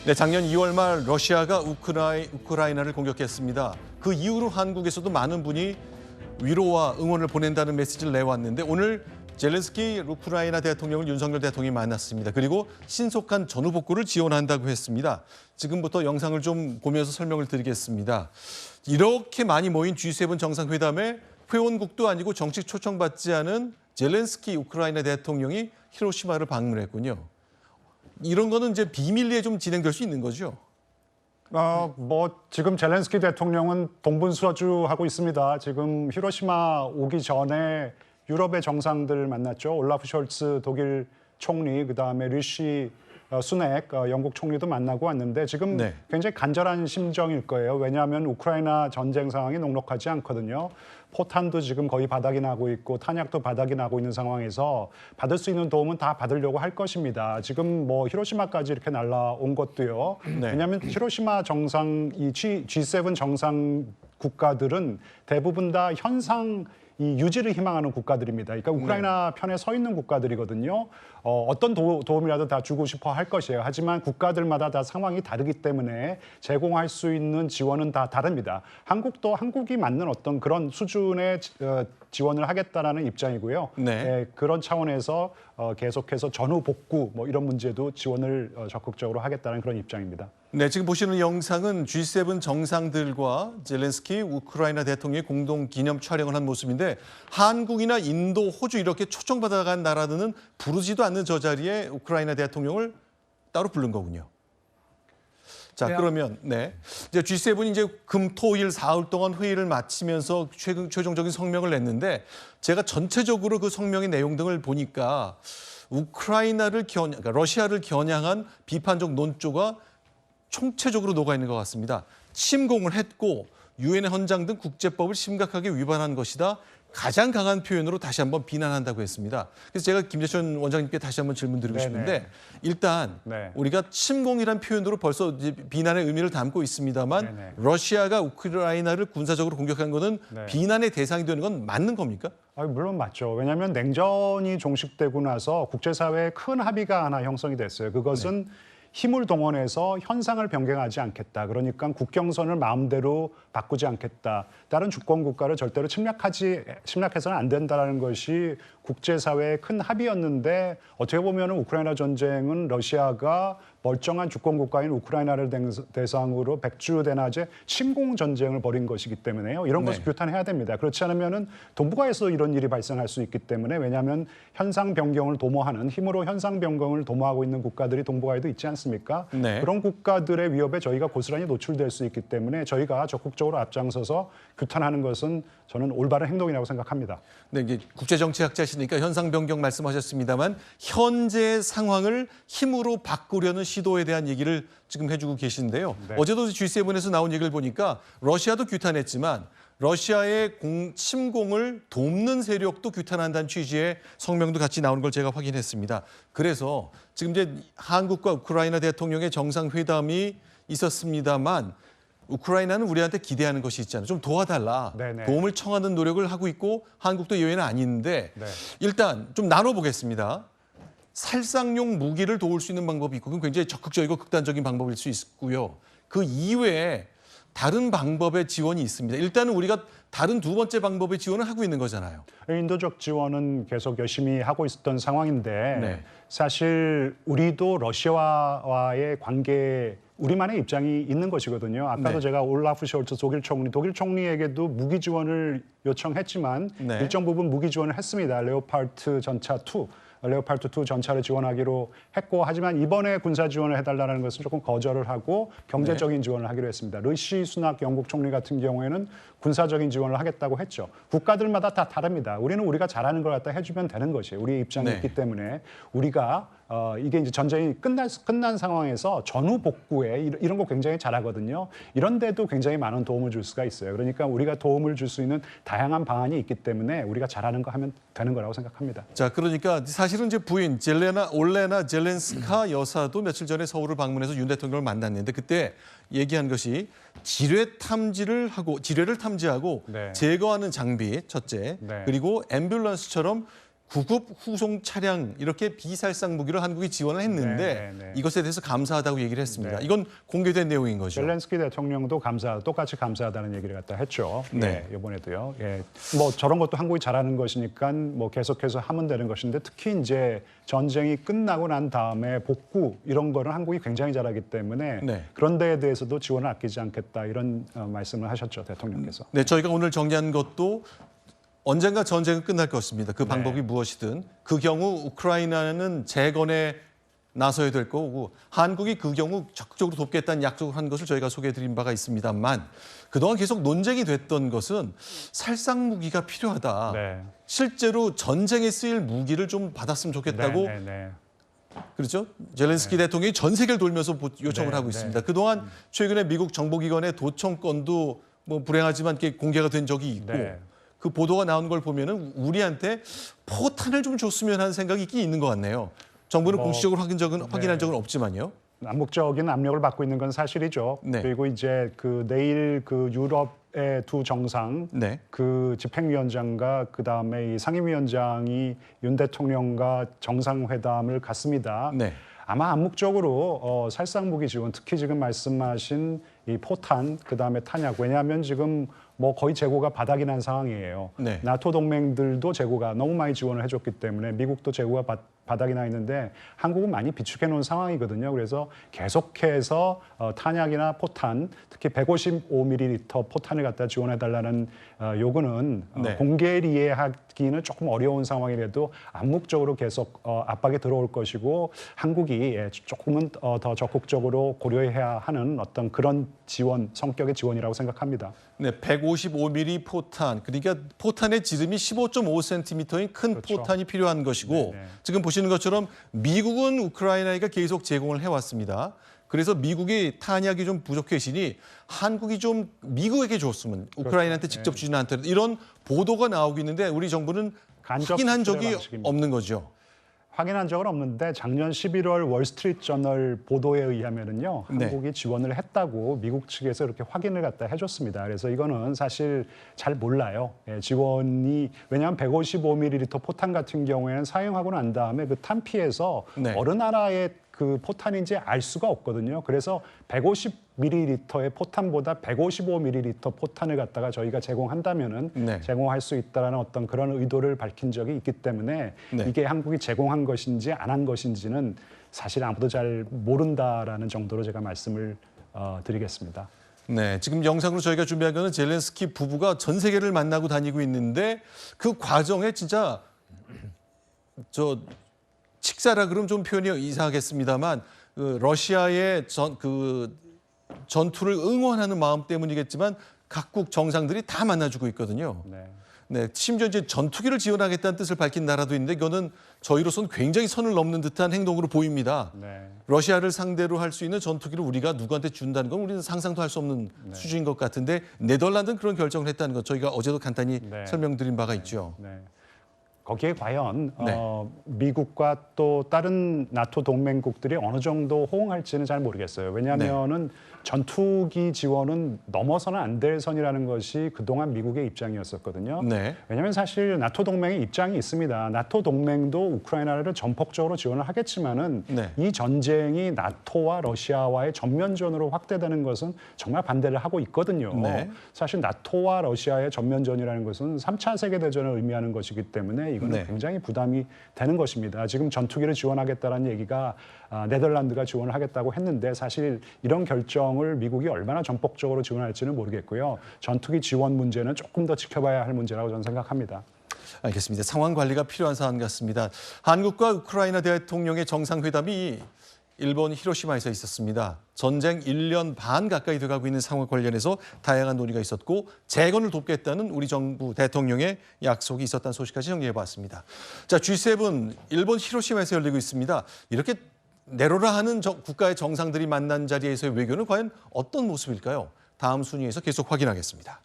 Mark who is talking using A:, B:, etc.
A: 네, 작년 2월 말 러시아가 우크라이나를 공격했습니다. 그 이후로 한국에서도 많은 분이 위로와 응원을 보낸다는 메시지를 내왔는데 오늘 젤렌스키 우크라이나 대통령을 윤석열 대통령이 만났습니다. 그리고 신속한 전후 복구를 지원한다고 했습니다. 지금부터 영상을 좀 보면서 설명을 드리겠습니다. 이렇게 많이 모인 G7 정상회담에 회원국도 아니고 정식 초청받지 않은 젤렌스키 우크라이나 대통령이 히로시마를 방문했군요. 이런 거는 이제 비밀리에 좀 진행될 수 있는 거죠?
B: 지금 젤렌스키 대통령은 동분서주하고 있습니다. 지금 히로시마 오기 전에 유럽의 정상들 만났죠. 올라프 숄츠 독일 총리, 그다음에 리시 수넥 영국 총리도 만나고 왔는데 지금 굉장히 간절한 심정일 거예요. 왜냐하면 우크라이나 전쟁 상황이 녹록하지 않거든요. 포탄도 지금 거의 바닥이 나고 있고 탄약도 바닥이 나고 있는 상황에서 받을 수 있는 도움은 다 받으려고 할 것입니다. 지금 히로시마까지 이렇게 날라온 것도요. 왜냐하면 히로시마 정상, 이 G7 정상 국가들은 대부분 다 현상 이 유지를 희망하는 국가들입니다. 그러니까 우크라이나 편에 서 있는 국가들이거든요. 어떤 도움이라도 다 주고 싶어 할 것이에요. 하지만 국가들마다 다 상황이 다르기 때문에 제공할 수 있는 지원은 다 다릅니다. 한국도 한국이 맞는 어떤 그런 수준의 지원을 하겠다라는 입장이고요. 그런 차원에서 계속해서 전후 복구 이런 문제도 지원을 적극적으로 하겠다는 그런 입장입니다.
A: 네, 지금 보시는 영상은 G7 정상들과 젤렌스키 우크라이나 대통령이 공동 기념 촬영을 한 모습인데 한국이나 인도, 호주 이렇게 초청받아간 나라들은 부르지도 않는 저 자리에 우크라이나 대통령을 따로 부른 거군요. 자, 그러면 이제 G7이 이제 금, 토, 일, 사흘 동안 회의를 마치면서 최종적인 성명을 냈는데 제가 전체적으로 그 성명의 내용 등을 보니까 그러니까 러시아를 겨냥한 비판적 논조가 총체적으로 녹아 있는 것 같습니다. 침공을 했고 유엔의 헌장 등 국제법을 심각하게 위반한 것이다. 가장 강한 표현으로 다시 한번 비난한다고 했습니다. 그래서 제가 김재천 원장님께 다시 한번 질문 드리고 싶은데 일단 우리가 침공이란 표현으로 벌써 이제 비난의 의미를 담고 있습니다만 러시아가 우크라이나를 군사적으로 공격한 것은 비난의 대상이 되는 건 맞는 겁니까?
B: 물론 맞죠. 왜냐하면 냉전이 종식되고 나서 국제사회에 큰 합의가 하나 형성이 됐어요. 그것은 힘을 동원해서 현상을 변경하지 않겠다. 그러니까 국경선을 마음대로 바꾸지 않겠다. 다른 주권 국가를 절대로 침략해서는 안 된다는 것이 국제사회의 큰 합의였는데 어떻게 보면 우크라이나 전쟁은 러시아가 멀쩡한 주권 국가인 우크라이나를 대상으로 백주대낮에 침공 전쟁을 벌인 것이기 때문에요. 이런 것을 규탄해야 됩니다. 그렇지 않으면 동북아에서 이런 일이 발생할 수 있기 때문에 왜냐하면 현상 변경을 도모하는 힘으로 현상 변경을 도모하고 있는 국가들이 동북아에도 있지 않습니까? 그런 국가들의 위협에 저희가 고스란히 노출될 수 있기 때문에 저희가 적극적으로 앞장서서 규탄하는 것은 저는 올바른 행동이라고 생각합니다.
A: 네, 이게 국제정치학자시니까 현상 변경 말씀하셨습니다만 현재 상황을 힘으로 바꾸려는 시도에 대한 얘기를 지금 해주고 계신데요. 어제도 G7에서 나온 얘기를 보니까 러시아도 규탄했지만 러시아의 침공을 돕는 세력도 규탄한다는 취지의 성명도 같이 나오는 걸 제가 확인했습니다. 그래서 지금 이제 한국과 우크라이나 대통령의 정상회담이 있었습니다만 우크라이나는 우리한테 기대하는 것이 있잖아요. 좀 도와달라. 도움을 청하는 노력을 하고 있고 한국도 예외는 아닌데 일단 좀 나눠보겠습니다. 살상용 무기를 도울 수 있는 방법이 있고 그건 굉장히 적극적이고 극단적인 방법일 수 있고요. 그 이외에 다른 방법의 지원이 있습니다. 일단은 우리가 다른 두 번째 방법의 지원을 하고 있는 거잖아요.
B: 인도적 지원은 계속 열심히 하고 있었던 상황인데 사실 우리도 러시아와의 관계 우리만의 입장이 있는 것이거든요. 아까도 제가 올라프 숄츠 독일 총리에게도 무기 지원을 요청했지만 일정 부분 무기 지원을 했습니다. 레오파르트 전차 2. 레오파르트 2 전차를 지원하기로 했고 하지만 이번에 군사 지원을 해달라는 것은 조금 거절을 하고 경제적인 지원을 하기로 했습니다. 리시 수낙 영국 총리 같은 경우에는 군사적인 지원을 하겠다고 했죠. 국가들마다 다 다릅니다. 우리는 우리가 잘하는 걸 갖다 해주면 되는 것이에요. 우리의 입장이 있기 때문에 우리가 이게 이제 전쟁이 끝난 상황에서 전후 복구에 이런 거 굉장히 잘하거든요. 이런데도 굉장히 많은 도움을 줄 수가 있어요. 그러니까 우리가 도움을 줄 수 있는 다양한 방안이 있기 때문에 우리가 잘하는 거 하면 되는 거라고 생각합니다.
A: 자, 그러니까 사실은 이제 부인 올레나 젤렌스카 여사도 며칠 전에 서울을 방문해서 윤 대통령을 만났는데 그때 얘기한 것이 지뢰를 탐지하고 제거하는 장비 첫째 그리고 앰뷸런스처럼 구급 후송 차량 이렇게 비살상 무기를 한국이 지원을 했는데
B: 네.
A: 이것에 대해서 감사하다고 얘기를 했습니다.
B: 네.
A: 이건 공개된 내용인 거죠.
B: 젤렌스키 대통령도 똑같이 감사하다는 얘기를 갖다 했죠.
A: 네.
B: 예, 이번에도요. 예. 뭐 저런 것도 한국이 잘하는 것이니까 뭐 계속해서 하면 되는 것인데 특히 이제 전쟁이 끝나고 난 다음에 복구 이런 거는 한국이 굉장히 잘하기 때문에
A: 네.
B: 그런 데에 대해서도 지원을 아끼지 않겠다 이런 말씀을 하셨죠, 대통령께서.
A: 네, 저희가 오늘 정리한 것도 언젠가 전쟁은 끝날 것입니다. 그 방법이 무엇이든 그 경우 우크라이나는 재건에 나서야 될 거고 한국이 그 경우 적극적으로 돕겠다는 약속을 한 것을 저희가 소개해드린 바가 있습니다만 그동안 계속 논쟁이 됐던 것은 살상 무기가 필요하다.
B: 네.
A: 실제로 전쟁에 쓰일 무기를 좀 받았으면 좋겠다고
B: 네.
A: 그렇죠. 젤렌스키 대통령이 전 세계를 돌면서 요청을
B: 네,
A: 하고 있습니다. 그동안 최근에 미국 정보기관의 도청 건도 뭐 불행하지만 이렇게 공개가 된 적이 있고
B: 네.
A: 그 보도가 나온 걸 보면은 우리한테 포탄을 좀 줬으면 하는 생각이 있긴 있는 것 같네요. 정부는 공식적으로 확인한 적은 없지만요.
B: 남북적인 압력을 받고 있는 건 사실이죠.
A: 네.
B: 그리고 이제 그 내일 그 유럽의 두 정상,
A: 네.
B: 그 집행위원장과 그 다음에 이 상임위원장이 윤 대통령과 정상회담을 갖습니다.
A: 네.
B: 아마 암묵적으로 살상 무기 지원, 특히 지금 말씀하신 이 포탄, 그 다음에 탄약. 왜냐하면 지금 뭐 거의 재고가 바닥이 난 상황이에요.
A: 네.
B: 나토 동맹들도 재고가 너무 많이 지원을 해줬기 때문에 미국도 재고가 바닥이 나 있는데 한국은 많이 비축해 놓은 상황이거든요. 그래서 계속해서 탄약이나 포탄, 특히 155ml 포탄을 갖다 지원해 달라는 요구는
A: 네.
B: 공개 리해하기는 조금 어려운 상황이라도 암묵적으로 계속 압박이 들어올 것이고 한국이 조금은 더 적극적으로 고려해야 하는 어떤 그런 지원, 성격의 지원이라고 생각합니다.
A: 네, 155mm 포탄, 그러니까 포탄의 지름이 15.5cm인 큰
B: 그렇죠.
A: 포탄이 필요한 것이고
B: 네네.
A: 지금 보시는 것처럼 미국은 우크라이나가 계속 제공을 해왔습니다. 그래서 미국이 탄약이 좀 부족해지니 한국이 좀 미국에게 줬으면 우크라이나한테 직접 주지는 않더라도 이런 보도가 나오고 있는데 우리 정부는
B: 간접
A: 확인한 적이
B: 수출의 방식입니다.
A: 없는 거죠.
B: 확인한 적은 없는데 작년 11월 월스트리트저널 보도에 의하면은요
A: 네.
B: 한국이 지원을 했다고 미국 측에서 이렇게 확인을 갖다 해줬습니다. 그래서 이거는 사실 잘 몰라요. 지원이 왜냐하면 155ml 포탄 같은 경우에는 사용하고 난 다음에 그 탄피에서
A: 네.
B: 어느 나라의 그 포탄인지 알 수가 없거든요. 그래서 150ml의 포탄보다 155ml 포탄을 갖다가 저희가 제공한다면은
A: 네.
B: 제공할 수 있다라는 어떤 그런 의도를 밝힌 적이 있기 때문에
A: 네.
B: 이게 한국이 제공한 것인지 안 한 것인지는 사실 아무도 잘 모른다라는 정도로 제가 말씀을 드리겠습니다.
A: 네, 지금 영상으로 저희가 준비한 거는 젤렌스키 부부가 전 세계를 만나고 다니고 있는데 그 과정에 진짜 식사라 그러면 좀 표현이 이상하겠습니다만 러시아의 전투를 응원하는 마음 때문이겠지만 각국 정상들이 다 만나주고 있거든요. 네, 심지어 이제 전투기를 지원하겠다는 뜻을 밝힌 나라도 있는데 이거는 저희로서는 굉장히 선을 넘는 듯한 행동으로 보입니다.
B: 네.
A: 러시아를 상대로 할 수 있는 전투기를 우리가 누구한테 준다는 건 우리는 상상도 할 수 없는 수준인 것 같은데 네덜란드는 그런 결정을 했다는 것 저희가 어제도 간단히 설명드린 바가 있죠.
B: 네. 거기에 과연
A: 네.
B: 미국과 또 다른 나토 동맹국들이 어느 정도 호응할지는 잘 모르겠어요. 왜냐하면은 전투기 지원은 넘어서는 안 될 선이라는 것이 그동안 미국의 입장이었었거든요.
A: 네.
B: 왜냐하면 사실 나토 동맹의 입장이 있습니다. 나토 동맹도 우크라이나를 전폭적으로 지원을 하겠지만은
A: 네.
B: 이 전쟁이 나토와 러시아와의 전면전으로 확대되는 것은 정말 반대를 하고 있거든요.
A: 네.
B: 사실 나토와 러시아의 전면전이라는 것은 3차 세계대전을 의미하는 것이기 때문에 이거는
A: 네.
B: 굉장히 부담이 되는 것입니다. 지금 전투기를 지원하겠다는 얘기가 네덜란드가 지원을 하겠다고 했는데 사실 이런 결정을 미국이 얼마나 전폭적으로 지원할지는 모르겠고요. 전투기 지원 문제는 조금 더 지켜봐야 할 문제라고 저는 생각합니다.
A: 알겠습니다. 상황 관리가 필요한 사안 같습니다. 한국과 우크라이나 대통령의 정상회담이 일본 히로시마에서 있었습니다. 전쟁 1년 반 가까이 돼가고 있는 상황 관련해서 다양한 논의가 있었고 재건을 돕겠다는 우리 정부 대통령의 약속이 있었다는 소식까지 정리해봤습니다. 자, G7 일본 히로시마에서 열리고 있습니다. 이렇게 내로라 하는 국가의 정상들이 만난 자리에서의 외교는 과연 어떤 모습일까요? 다음 순위에서 계속 확인하겠습니다.